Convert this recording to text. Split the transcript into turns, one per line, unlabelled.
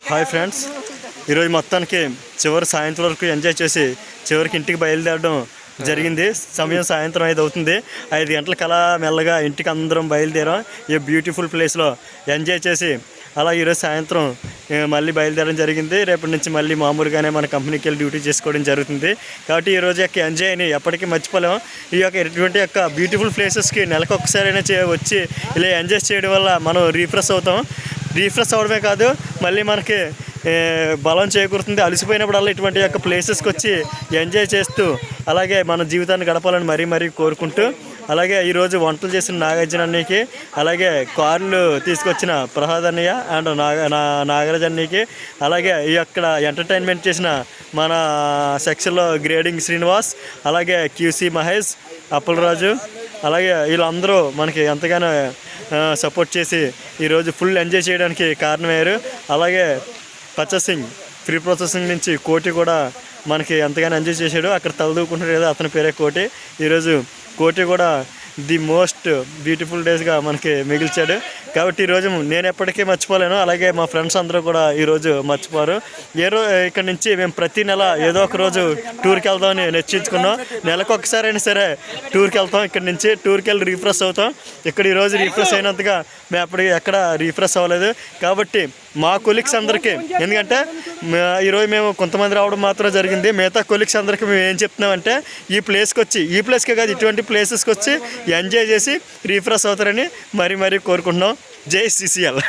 Hi friends, ఈరోజు మొత్తానికి చివరి సాయంత్రం వరకు ఎంజాయ్ చేసి చివరికి ఇంటికి బయలుదేరడం జరిగింది. సమయం సాయంత్రం 5 అవుతుంది. 5 గంటలకలా మెల్లగా ఇంటికి అందరం బయలుదేరాం. ఈ బ్యూటిఫుల్ ప్లేస్లో ఎంజాయ్ చేసి అలా ఈరోజు సాయంత్రం మళ్ళీ బయలుదేరడం జరిగింది. రేపటి నుంచి మళ్ళీ మామూలుగానే మన కంపెనీకి వెళ్ళి డ్యూటీ చేసుకోవడం జరుగుతుంది. కాబట్టి ఈరోజు యొక్క ఎంజాయ్ని ఎప్పటికీ మర్చిపోలేము. ఈ యొక్క ఇటువంటి యొక్క బ్యూటిఫుల్ ప్లేసెస్కి నెలకు ఒక్కసారైనా వచ్చి ఇలా ఎంజాయ్ చేయడం వల్ల మనం రీఫ్రెష్ అవుతాం. రీఫ్రెష్ అవ్వడమే కాదు, మళ్ళీ మనకి బలం చేకూరుతుంది. అలసిపోయినప్పుడల్లా ఇటువంటి యొక్క ప్లేసెస్కి వచ్చి ఎంజాయ్ చేస్తూ అలాగే మన జీవితాన్ని గడపాలని మరీ కోరుకుంటూ, అలాగే ఈరోజు వంటలు చేసిన నాగార్జున అన్నయ్యకి, అలాగే కార్లు తీసుకొచ్చిన ప్రసాద్ అన్నయ్య అండ్ నాగరాజ్ అన్నయ్యకి, అలాగే ఈ యొక్క ఎంటర్టైన్మెంట్ చేసిన మన సెక్షన్లో గ్రేడింగ్ శ్రీనివాస్, అలాగే క్యూసీ మహేష్, అప్పలరాజు, అలాగే వీళ్ళందరూ మనకి ఎంతగానో సపోర్ట్ చేసి ఈరోజు ఫుల్ ఎంజాయ్ చేయడానికి కారణమయ్యారు. అలాగే పచ్చసింగ్ ఫ్రీ ప్రాసెసింగ్ నుంచి కోటి కూడా మనకి ఎంతగానో ఎంజాయ్ చేశాడు. అక్కడ తలదూకుంటాడు కదా, అతని పేరే కోటి. ఈరోజు కోటి కూడా ది మోస్ట్ బ్యూటిఫుల్ డేస్గా మనకి మిగిల్చాడు. కాబట్టి ఈరోజు నేను ఎప్పటికీ మర్చిపోలేను, అలాగే మా ఫ్రెండ్స్ అందరూ కూడా ఈరోజు మర్చిపోరు. ఇక్కడ నుంచి మేము ప్రతి నెల ఏదో ఒక రోజు టూర్కి వెళ్దామని నిశ్చయించుకున్నాం. నెలకు ఒకసారైనా సరే టూర్కి వెళ్తాం. ఇక్కడి నుంచి టూర్కి వెళ్ళి రీఫ్రెష్ అవుతాం. ఇక్కడ ఈరోజు రీఫ్రెష్ అయినంతగా మేము అప్పటికి ఎక్కడ రీఫ్రెష్ అవ్వలేదు. కాబట్టి మా కొలీగ్స్ అందరికీ, ఎందుకంటే ఈరోజు మేము కొంతమంది రావడం మాత్రం జరిగింది, మిగతా కొలీగ్స్ అందరికీ మేము ఏం చెప్తున్నామంటే ఈ ప్లేస్కే కాదు ఇటువంటి ప్లేసెస్కి వచ్చి ఎంజాయ్ చేసి రీఫ్రెష్ అవుతారని మరీ కోరుకుంటున్నాం. జై సిసిఎల్.